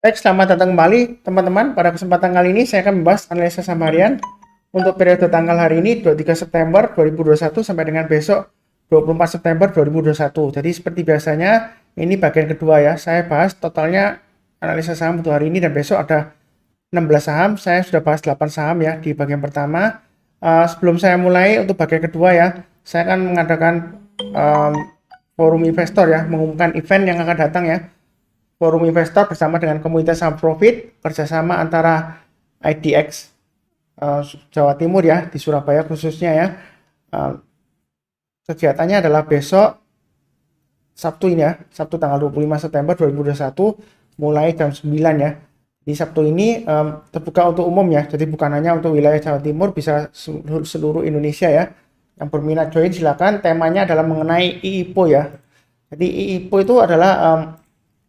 Baik, selamat datang kembali teman-teman. Pada kesempatan kali ini saya akan membahas analisa saham harian untuk periode tanggal hari ini 23 September 2021 sampai dengan besok 24 September 2021. Jadi seperti biasanya ini bagian kedua ya. Saya bahas totalnya analisa saham untuk hari ini dan besok ada 16 saham. Saya sudah bahas 8 saham ya di bagian pertama. Sebelum saya mulai untuk bagian kedua ya, saya akan mengadakan um, forum investor ya, mengumumkan event yang akan datang ya. Forum investor bersama dengan komunitas saham profit kerjasama antara IDX Jawa Timur ya, di Surabaya khususnya ya. Kegiatannya adalah besok Sabtu ini ya, Sabtu tanggal 25 September 2021 mulai jam 9 ya. Di Sabtu ini terbuka untuk umum ya, jadi bukan hanya untuk wilayah Jawa Timur, bisa seluruh Indonesia ya. Yang berminat join silakan. Temanya adalah mengenai IIPO ya. Jadi IIPO itu adalah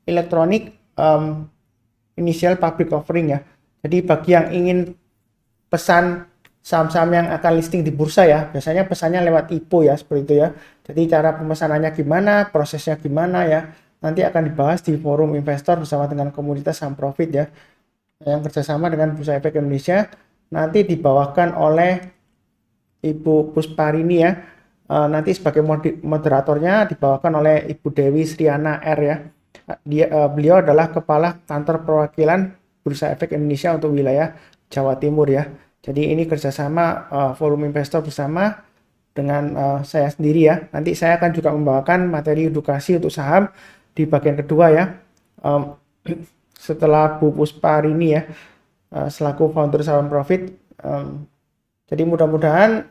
Electronic Initial Public Offering ya. Jadi bagi yang ingin pesan saham-saham yang akan listing di bursa ya, biasanya pesannya lewat IPO ya, seperti itu ya. Jadi cara pemesanannya gimana, prosesnya gimana ya, nanti akan dibahas di forum investor bersama dengan komunitas saham profit ya, yang kerjasama dengan Bursa Efek Indonesia. Nanti dibawakan oleh Ibu Pusparini ya, nanti sebagai moderatornya dibawakan oleh Ibu Dewi Sriana R ya. Beliau adalah Kepala Kantor Perwakilan Bursa Efek Indonesia untuk wilayah Jawa Timur ya. Jadi ini kerjasama forum investor bersama dengan saya sendiri ya. Nanti saya akan juga membawakan materi edukasi untuk saham di bagian kedua ya. Setelah Bu Pusparini ya, selaku founder Saham Profit. Jadi mudah-mudahan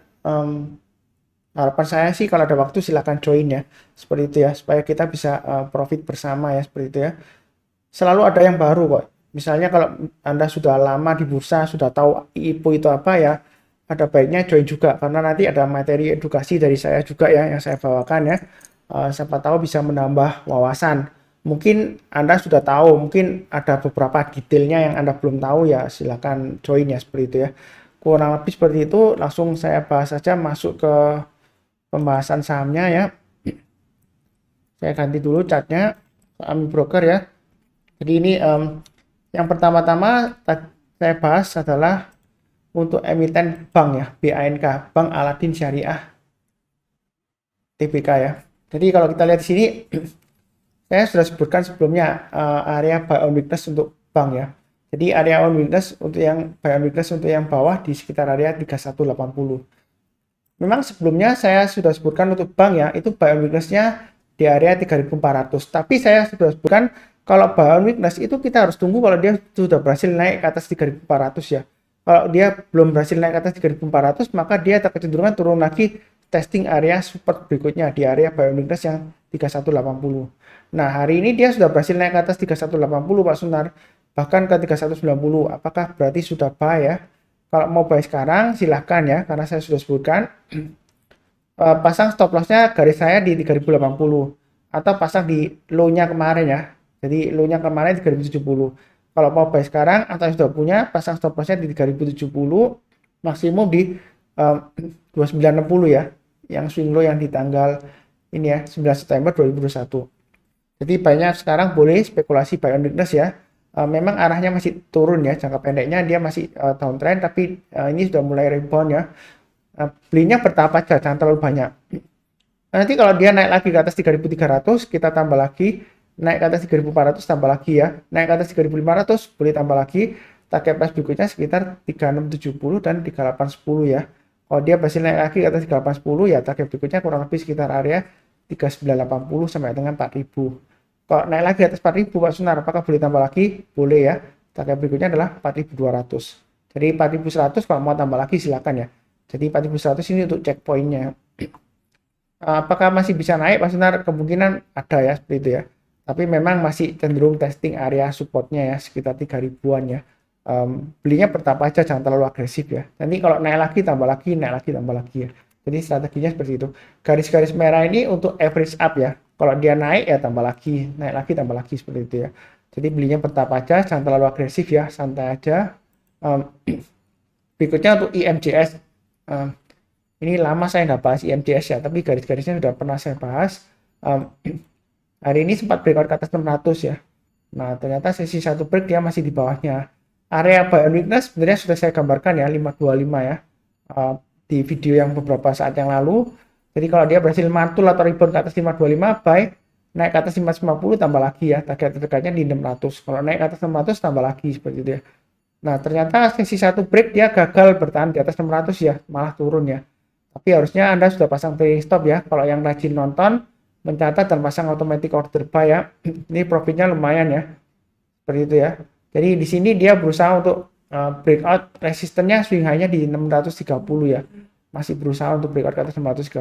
harapan saya sih kalau ada waktu silakan join ya, seperti itu ya, supaya kita bisa profit bersama ya, seperti itu ya. Selalu ada yang baru kok. Misalnya kalau Anda sudah lama di bursa, sudah tahu IPO itu apa ya, ada baiknya join juga, karena nanti ada materi edukasi dari saya juga ya, yang saya bawakan ya. Siapa tahu bisa menambah wawasan. Mungkin Anda sudah tahu, mungkin ada beberapa detailnya yang Anda belum tahu ya, silakan join ya, seperti itu ya. Kurang lebih seperti itu, langsung saya bahas saja masuk ke pembahasan sahamnya ya. Saya ganti dulu catnya, saham broker ya. Jadi ini yang pertama-tama saya bahas adalah untuk emiten bank ya, BANK, Bank Aladin Syariah Tbk ya. Jadi kalau kita lihat di sini, saya sudah sebutkan sebelumnya area buy on weakness untuk bank ya. Jadi area on weakness untuk yang buy on weakness untuk yang bawah di sekitar area 3180. Memang sebelumnya saya sudah sebutkan untuk bank ya, itu buy on weakness-nya di area 3400. Tapi saya sudah sebutkan kalau buy on weakness itu kita harus tunggu kalau dia sudah berhasil naik ke atas 3400 ya. Kalau dia belum berhasil naik ke atas 3400, maka dia kecenderungan turun lagi testing area support berikutnya di area buy on weakness yang 3180. Nah, hari ini dia sudah berhasil naik ke atas 3180 Pak Sunar, bahkan ke 3190. Apakah berarti sudah buy ya? Kalau mau buy sekarang silahkan ya, karena saya sudah sebutkan pasang stop lossnya garis saya di 3080 atau pasang di low-nya kemarin ya. Jadi low-nya kemarin 3070. Kalau mau buy sekarang atau sudah punya, pasang stop lossnya di 3070, maksimum di 2960 ya, yang swing low yang di tanggal ini ya, 9 September 2021. Jadi banyak sekarang boleh spekulasi buy on weakness ya. Memang arahnya masih turun ya, jangka pendeknya dia masih downtrend, tapi ini sudah mulai rebound ya. Belinya bertahap aja, jangan terlalu banyak. Nanti kalau dia naik lagi ke atas 3300, kita tambah lagi, naik ke atas 3400 tambah lagi ya, naik ke atas 3500 boleh tambah lagi. Target price berikutnya sekitar 3670 dan 3810 ya. Kalau dia masih naik lagi ke atas 3810 ya, target berikutnya kurang lebih sekitar area 3980 sampai dengan 4000. Kalau naik lagi atas 4000 Pak Sunar, apakah boleh tambah lagi? Boleh ya. Target berikutnya adalah 4200. Jadi 4100 kalau mau tambah lagi silakan ya. Jadi 4100 ini untuk checkpointnya. Apakah masih bisa naik Pak Sunar? Kemungkinan ada ya seperti itu ya. Tapi memang masih cenderung testing area supportnya ya sekitar 3000-an ya. Belinya bertahap aja, jangan terlalu agresif ya. Nanti kalau naik lagi tambah lagi, naik lagi tambah lagi ya. Jadi strateginya seperti itu. Garis-garis merah ini untuk average up ya. Kalau dia naik ya tambah lagi, naik lagi tambah lagi seperti itu ya. Jadi belinya bertahap aja, jangan terlalu agresif ya, santai aja. Berikutnya untuk IMJS. Ini lama saya nggak bahas IMJS ya, tapi garis-garisnya sudah pernah saya bahas. Hari ini sempat breakout ke atas 600 ya. Nah, ternyata sesi 1 break dia masih di bawahnya. Area buy on weakness sebenarnya sudah saya gambarkan ya, 525 ya. Di video yang beberapa saat yang lalu. Jadi kalau dia berhasil mantul atau rebound ke atas 525, buy, naik ke atas 550 tambah lagi ya, target terdekatnya di 600. Kalau naik ke atas 600 tambah lagi seperti itu ya. Nah, ternyata sesi 1 break dia gagal bertahan di atas 600 ya, malah turun ya. Tapi harusnya Anda sudah pasang trailing stop ya. Kalau yang rajin nonton, mencatat dan pasang automatic order buy ya. Ini profitnya lumayan ya. Seperti itu ya. Jadi di sini dia berusaha untuk breakout resistennya swing high-nya di 630 ya. Masih berusaha untuk breakout ke atas 630.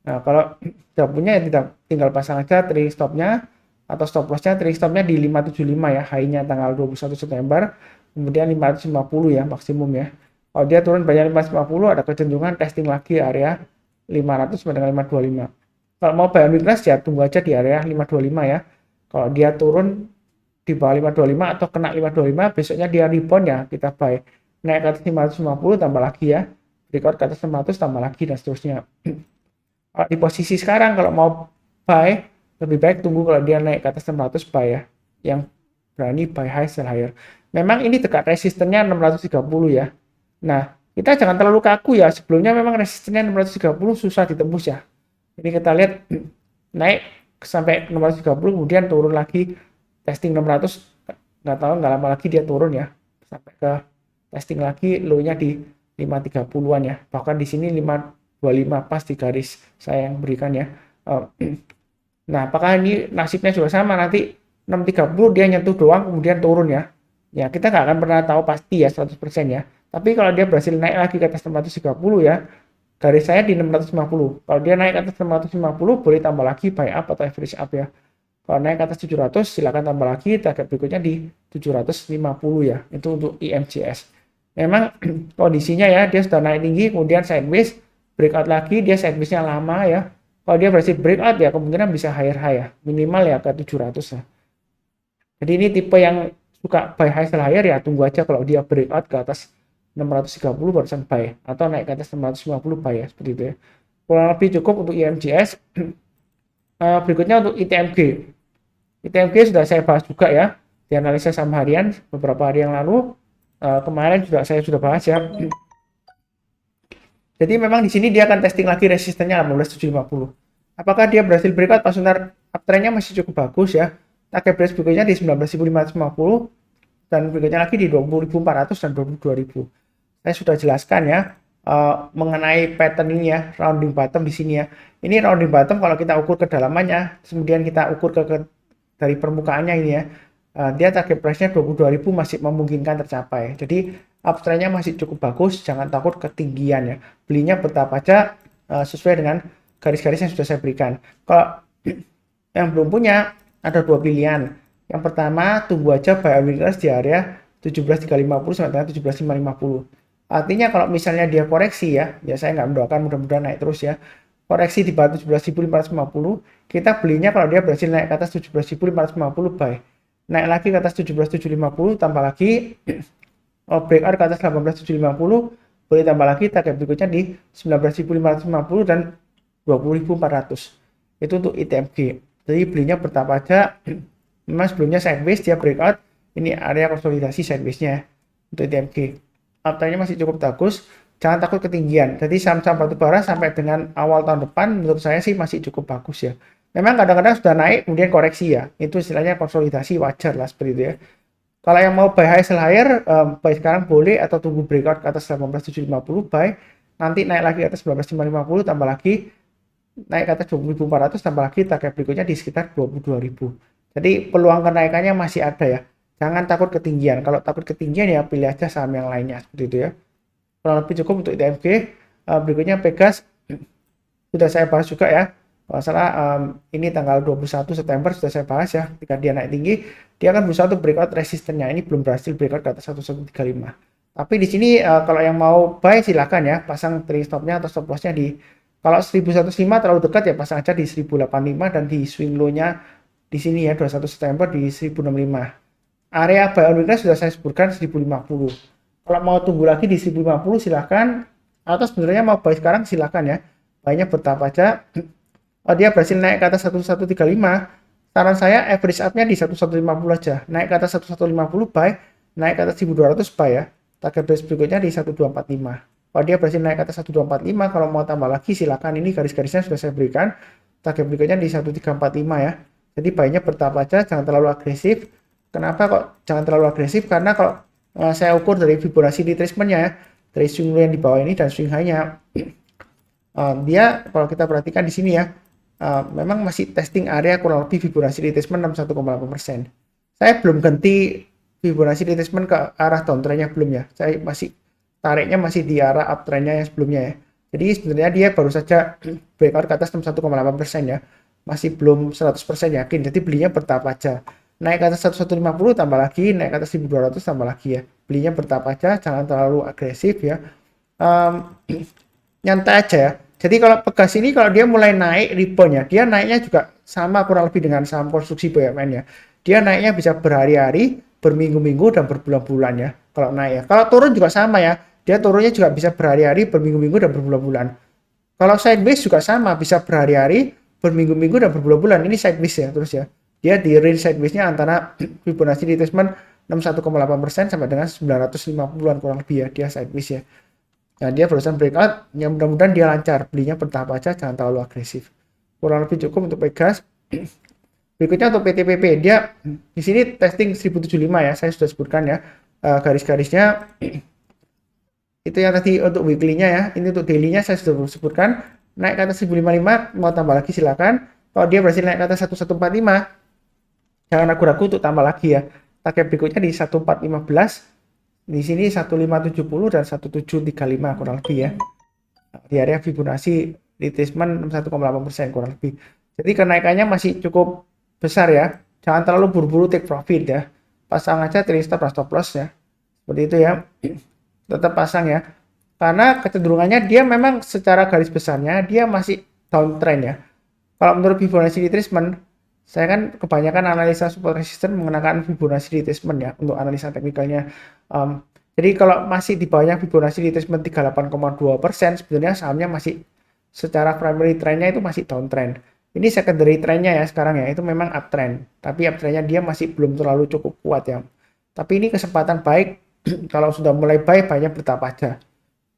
Nah, kalau sudah punya ya tinggal pasang aja trailing stop-nya atau stop loss-nya. Trailing stop-nya di 575 ya, high-nya tanggal 21 September. Kemudian 550 ya maksimum ya. Kalau dia turun banyak 550 ada kecenderungan testing lagi area 500 sampai dengan 525. Kalau mau buy on weakness ya tunggu aja di area 525 ya. Kalau dia turun di bawah 525 atau kena 525 besoknya dia rebound ya kita buy. Naik ke atas 550 tambah lagi ya. Breakout ke atas 600 tambah lagi dan seterusnya. Kalau di posisi sekarang kalau mau buy lebih baik tunggu kalau dia naik ke atas 600 buy ya. Yang berani buy high sell higher. Memang ini dekat resistennya 630 ya. Nah, kita jangan terlalu kaku ya. Sebelumnya memang resistennya 630 susah ditembus ya. Ini kita lihat naik sampai 630 kemudian turun lagi testing 600 nggak tahu nggak lama lagi dia turun ya sampai ke testing lagi low-nya di 530-an ya. Bahkan di sini 525 pas di garis saya yang berikan ya. Nah, apakah ini nasibnya juga sama nanti 630 dia nyentuh doang kemudian turun ya. Ya, kita nggak akan pernah tahu pasti ya 100% ya. Tapi kalau dia berhasil naik lagi ke atas 630 ya, garis saya di 650. Kalau dia naik ke atas 650 boleh tambah lagi buy up atau average up ya. Kalau naik ke atas 700 silakan tambah lagi, target berikutnya di 750 ya. Itu untuk IMJS. Memang kondisinya ya dia sudah naik tinggi kemudian sideways, breakout lagi, dia sideways-nya lama ya. Kalau dia berhasil breakout ya kemungkinan bisa higher high ya. Minimal ya ke 700 ya. Jadi ini tipe yang suka buy high sell higher ya tunggu aja kalau dia breakout ke atas 630 barusan buy atau naik ke atas 650 buy ya seperti itu ya. Kurang lebih cukup untuk IMJS. Berikutnya untuk ITMG. ITMG sudah saya bahas juga ya di analisa saham harian beberapa hari yang lalu. Kemarin saya sudah bahas ya. Jadi memang di sini dia akan testing lagi resistennya 18750. Apakah dia berhasil breakout pas uptrendnya masih cukup bagus ya. Target price berikutnya di 19.550 dan berikutnya lagi di 20.400 dan 22.000. Saya sudah jelaskan ya mengenai pattern ini ya, rounding bottom di sini ya. Ini rounding bottom kalau kita ukur kedalamannya, kemudian kita ukur dari permukaannya ini ya. Dia target price-nya 22.000 masih memungkinkan tercapai. Jadi uptrend-nya masih cukup bagus, jangan takut ketinggian ya. Belinya bertahap aja sesuai dengan garis-garis yang sudah saya berikan. Kalau yang belum punya ada dua pilihan. Yang pertama, tunggu aja buy on weakness di area 17.350 sampai dengan 17.550. Artinya kalau misalnya dia koreksi ya saya nggak mendoakan mudah-mudahan naik terus ya. Koreksi di bawah 17.550, kita belinya kalau dia berhasil naik ke atas 17.550 buy. Naik lagi ke atas 17.750 tambah lagi breakout ke atas 18.750 boleh tambah lagi target berikutnya di 19.550 dan 20.400. Itu untuk ITMG. Jadi belinya bertahap aja. Memang sebelumnya sideways dia breakout, ini area konsolidasi sideways-nya untuk ITMG. Uptrend-nya masih cukup bagus, jangan takut ketinggian. Jadi saham-saham batubara sampai dengan awal tahun depan menurut saya sih masih cukup bagus ya. Memang kadang-kadang sudah naik kemudian koreksi ya, itu istilahnya konsolidasi wajar lah seperti itu ya. Kalau yang mau buy high sell higher, buy sekarang boleh atau tunggu breakout ke atas 18.750 buy, nanti naik lagi ke atas 19.550 tambah lagi naik ke atas 20.400 tambah lagi target berikutnya di sekitar 22.000. Jadi peluang kenaikannya masih ada ya. Jangan takut ketinggian. Kalau takut ketinggian ya pilih aja saham yang lainnya seperti itu ya. Kurang lebih cukup untuk ITMG. Berikutnya Pegas sudah saya bahas juga ya. Kalau salah ini tanggal 21 September sudah saya bahas ya. Ketika dia naik tinggi, dia akan berusaha untuk breakout resistennya. Ini belum berhasil breakout ke atas 1135. Tapi di sini kalau yang mau buy silakan ya, pasang trailing stop-nya atau stop loss-nya di kalau 1105 terlalu dekat ya pasang aja di 1085 dan di swing low-nya di sini ya 21 September di 1065. Area buy on weakness sudah saya sebutkan 1050. Kalau mau tunggu lagi di 1050 silakan atau sebenarnya mau buy sekarang silakan ya. Buy-nya bertahap aja. Dia berhasil naik ke atas 1135 saran saya average up-nya di 1150 aja. Naik ke atas 1150 buy, naik ke atas 1200 buy ya. Target base berikutnya di 1245. Kalau dia berhasil naik ke atas 1245, kalau mau tambah lagi silakan. Ini garis-garisnya sudah saya berikan. Target berikutnya di 1345 ya. Jadi buy-nya bertahap aja, jangan terlalu agresif. Kenapa kok jangan terlalu agresif? Karena kalau saya ukur dari Fibonacci retracement-nya ya, dari swing low yang di bawah ini dan swing high-nya, dia kalau kita perhatikan di sini ya, memang masih testing area kurang lebih Fibonacci retracement 61,8%. Saya belum ganti Fibonacci retracement ke arah downtrendnya belum ya. Saya masih tariknya masih di arah uptrendnya yang sebelumnya ya. Jadi sebenarnya dia baru saja breakout ke atas 61,8% ya. Masih belum 100% yakin. Jadi belinya bertahap aja. Naik ke atas 1150 tambah lagi, naik ke atas 1200 tambah lagi ya. Belinya bertahap aja, jangan terlalu agresif ya. Nyantai aja ya. Jadi kalau Pegas ini kalau dia mulai naik rebound ya, dia naiknya juga sama kurang lebih dengan saham konstruksi BUMN ya. Dia naiknya bisa berhari-hari, berminggu-minggu dan berbulan-bulan ya. Kalau naik ya. Kalau turun juga sama ya. Dia turunnya juga bisa berhari-hari, berminggu-minggu dan berbulan-bulan. Kalau sideways juga sama, bisa berhari-hari, berminggu-minggu dan berbulan-bulan. Ini sideways ya terus ya. Dia di range sideways-nya antara Fibonacci retracement 61,8% sampai dengan 950-an kurang lebih ya. Dia sideways ya. Nah, dia barusan breakout, ya mudah-mudahan dia lancar. Belinya bertahap aja, jangan terlalu agresif. Kurang lebih cukup untuk Pegas. Berikutnya untuk PTPP, dia di sini testing 1075 ya, saya sudah sebutkan ya. Garis-garisnya itu yang tadi untuk weekly-nya ya. Ini untuk daily-nya saya sudah sebutkan. Naik ke atas 1055, mau tambah lagi silakan. Kalau dia berhasil naik ke atas 1145, jangan ragu-ragu untuk tambah lagi ya. Target berikutnya di 1415. Di sini 1570 dan 1735 kurang lebih ya. Di area Fibonacci retracement 61,8% kurang lebih. Jadi kenaikannya masih cukup besar ya. Jangan terlalu buru-buru take profit ya. Pasang aja trailing stop dan stop loss ya. Seperti itu ya. Tetap pasang ya. Karena kecenderungannya dia memang secara garis besarnya dia masih downtrend ya. Kalau menurut Fibonacci retracement, saya kan kebanyakan analisa support resistance menggunakan Fibonacci retracement ya untuk analisa teknikalnya. Jadi kalau masih di bawahnya Fibonacci retracement 38,2%, sebenarnya sahamnya masih secara primary trendnya itu masih downtrend. Ini secondary trendnya ya sekarang ya, itu memang uptrend. Tapi uptrendnya dia masih belum terlalu cukup kuat ya. Tapi ini kesempatan baik kalau sudah mulai buy-nya bertahap aja.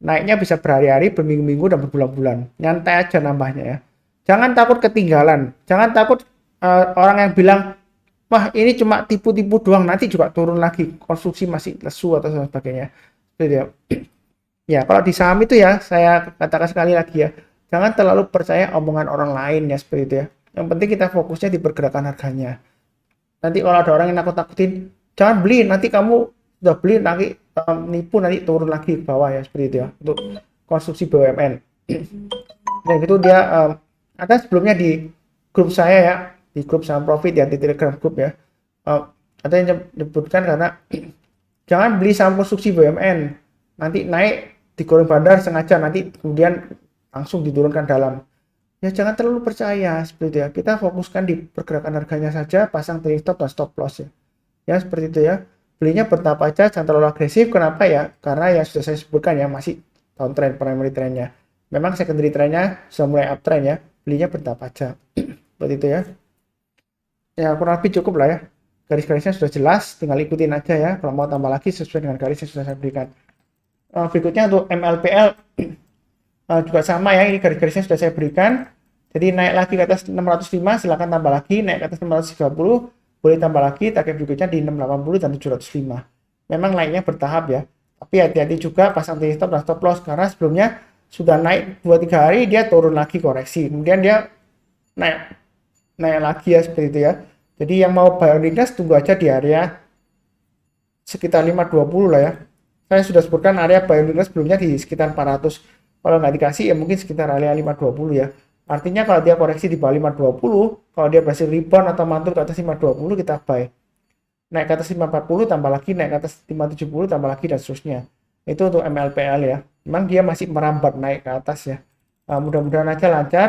Naiknya bisa berhari-hari, berminggu-minggu, dan berbulan-bulan. Nyantai aja nambahnya ya. Jangan takut ketinggalan. Jangan takut orang yang bilang, wah ini cuma tipu-tipu doang, nanti juga turun lagi, konstruksi masih lesu atau sebagainya. Gitu ya. Ya, kalau di saham itu ya, saya katakan sekali lagi ya, jangan terlalu percaya omongan orang lain ya, seperti itu ya. Yang penting kita fokusnya di pergerakan harganya. Nanti kalau ada orang yang nakut-nakutin, jangan beli, nanti kamu udah beli, nanti nipu, nanti turun lagi ke bawah ya, seperti itu ya, untuk konstruksi BUMN. Dan itu dia ada sebelumnya di grup saya ya, di grup saham profit ya, di Telegram grup ya, ada yang menyebutkan karena jangan beli saham konstruksi BUMN, nanti naik digoreng bandar sengaja, nanti kemudian langsung diturunkan dalam. Ya jangan terlalu percaya seperti itu ya. Kita fokuskan di pergerakan harganya saja, pasang trailing stop dan stop loss ya. Ya seperti itu ya. Belinya bertahap aja, jangan terlalu agresif. Kenapa ya? Karena ya sudah saya sebutkan ya, masih downtrend primary trendnya. Memang secondary trendnya sudah mulai uptrend ya. Belinya bertahap aja. Seperti itu ya. Ya kurang lebih cukup lah ya. Garis-garisnya sudah jelas, tinggal ikutin aja ya. Kalau mau tambah lagi sesuai dengan garis yang sudah saya berikan. Berikutnya untuk MLPL juga sama ya, ini garis-garisnya sudah saya berikan. Jadi naik lagi ke atas 605, silakan tambah lagi. Naik ke atas 630, boleh tambah lagi. Target berikutnya di 680 dan 705. Memang naiknya bertahap ya. Tapi hati-hati juga pasang trailing stop dan stop loss, karena sebelumnya sudah naik 2-3 hari, dia turun lagi koreksi. Kemudian dia naik lagi ya, seperti itu ya. Jadi yang mau buy on weakness tunggu aja di area sekitar 520 lah ya. Saya sudah sebutkan area buy on weakness sebelumnya di sekitar 400. Kalau nggak dikasih ya mungkin sekitar area 520 ya. Artinya kalau dia koreksi di bawah 520, kalau dia berhasil rebound atau mantul ke atas 520, kita buy. Naik ke atas 540 tambah lagi, naik ke atas 570 tambah lagi, dan seterusnya. Itu untuk MLPL ya. Memang dia masih merambat naik ke atas ya. Mudah-mudahan aja lancar.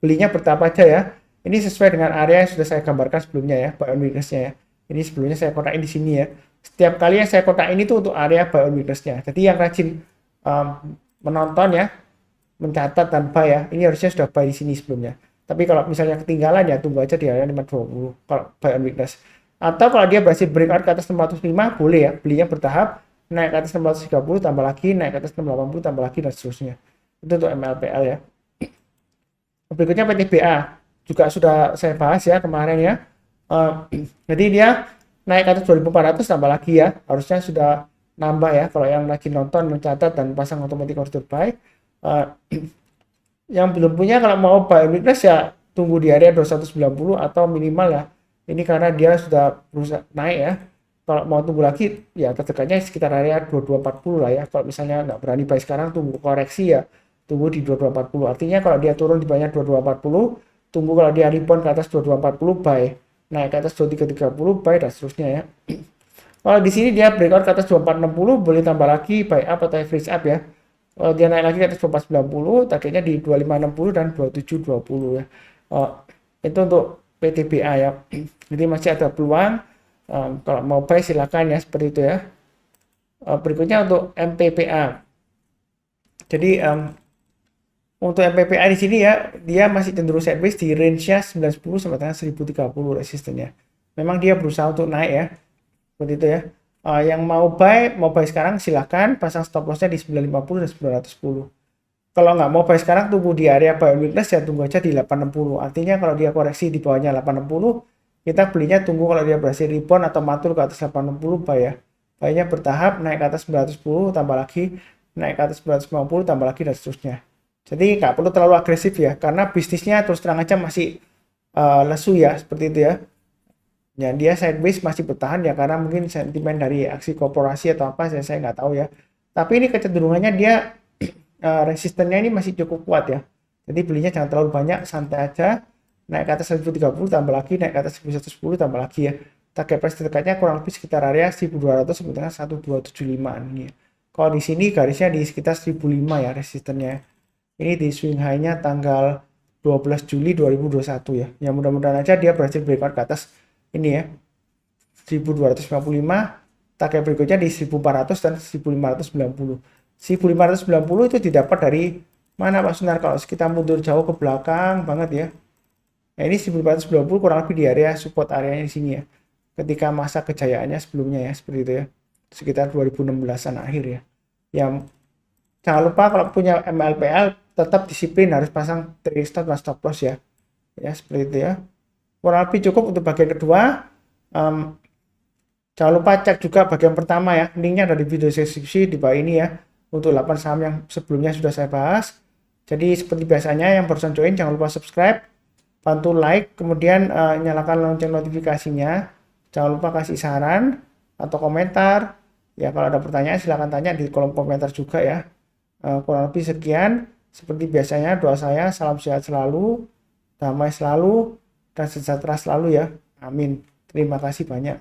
Belinya bertahap aja ya. Ini sesuai dengan area yang sudah saya gambarkan sebelumnya ya, buy on weakness-nya ya. Ini sebelumnya saya kotakin di sini ya. Setiap kali yang saya kotakin itu untuk area buy on weakness-nya. Jadi yang rajin menonton ya, mencatat dan buy ya, ini harusnya sudah buy di sini sebelumnya. Tapi kalau misalnya ketinggalan ya tunggu aja di area 520 kalau buy on weakness. Atau kalau dia berhasil breakout ke atas 605 boleh ya, belinya bertahap, naik ke atas 630 tambah lagi, naik ke atas 680 tambah lagi dan seterusnya. Itu untuk MLPL ya. Berikutnya PTBA juga sudah saya bahas ya kemarin ya. Jadi dia naik ke atas 2400 tambah lagi ya, harusnya sudah nambah ya kalau yang lagi nonton mencatat dan pasang automatic order buy. Yang belum punya kalau mau buy weakness ya tunggu di area 290 atau minimal ya. Ini karena dia sudah berusaha naik ya. Kalau mau tunggu lagi ya terdekatnya sekitar area 2240 lah ya. Kalau misalnya nggak berani buy sekarang tunggu koreksi ya. Tunggu di 2240. Artinya kalau dia turun di bawahnya 2240, tunggu kalau dia rebound ke atas 2240 buy. Naik ke atas 2330 buy dan seterusnya ya. Kalau di sini dia breakout ke atas 2460 boleh tambah lagi buy up atau average up ya. Kalau dia naik lagi ke atas 2490, targetnya di 2560 dan 2720 ya. Itu untuk PTBA ya. Jadi masih ada peluang. Kalau mau buy silakan ya seperti itu ya. Berikutnya untuk MPPA. Jadi untuk MPPA di sini ya, dia masih cenderung sideways di range-nya 910 sampai dengan 1030 resistennya. Memang dia berusaha untuk naik ya. Seperti itu ya. Yang mau buy sekarang silakan pasang stop loss-nya di 950 dan 910. Kalau nggak mau buy sekarang tunggu di area buy on weakness ya tunggu aja di 860. Artinya kalau dia koreksi di bawahnya 860, kita belinya tunggu kalau dia berhasil rebound atau matur ke atas 860 buy ya. Buy-nya bertahap naik ke atas 910 tambah lagi, naik ke atas 950 tambah lagi dan seterusnya. Jadi nggak perlu terlalu agresif ya karena bisnisnya terus terang aja masih lesu ya seperti itu ya. Ya dia sideways masih bertahan ya karena mungkin sentimen dari aksi korporasi atau apa saya nggak tahu ya. Tapi ini kecenderungannya dia resistennya ini masih cukup kuat ya. Jadi belinya jangan terlalu banyak, santai aja. Naik ke atas 1030 tambah lagi, naik ke atas 1110 tambah lagi ya. Target price terdekatnya kurang lebih sekitar area 1200 sampai dengan 1275 ini. Kalau di sini garisnya di sekitar 1005 ya resistennya. Ini di swing high-nya tanggal 12 Juli 2021 ya. Ya mudah-mudahan aja dia berhasil breakout ke atas ini ya 1255, target berikutnya di 1400 dan 1590. 1590 itu didapat dari mana Pak Sunar kalau kita mundur jauh ke belakang banget ya. Nah ini 1490 kurang lebih di area support areanya di sini ya. Ketika masa kejayaannya sebelumnya ya seperti itu ya. Sekitar 2016-an akhir ya. Yang jangan lupa kalau punya MLPL tetap disiplin harus pasang trailing stop dan stop loss ya. Ya seperti itu ya. Kurang lebih cukup untuk bagian kedua. Jangan lupa cek juga bagian pertama ya. Linknya ada di video deskripsi di bawah ini ya. Untuk 8 saham yang sebelumnya sudah saya bahas. Jadi seperti biasanya yang barusan join jangan lupa subscribe, bantu like, kemudian nyalakan lonceng notifikasinya. Jangan lupa kasih saran atau komentar. Ya kalau ada pertanyaan silahkan tanya di kolom komentar juga ya. Kurang lebih sekian. Seperti biasanya doa saya salam sehat selalu, damai selalu, dan sejahtera selalu ya. Amin. Terima kasih banyak.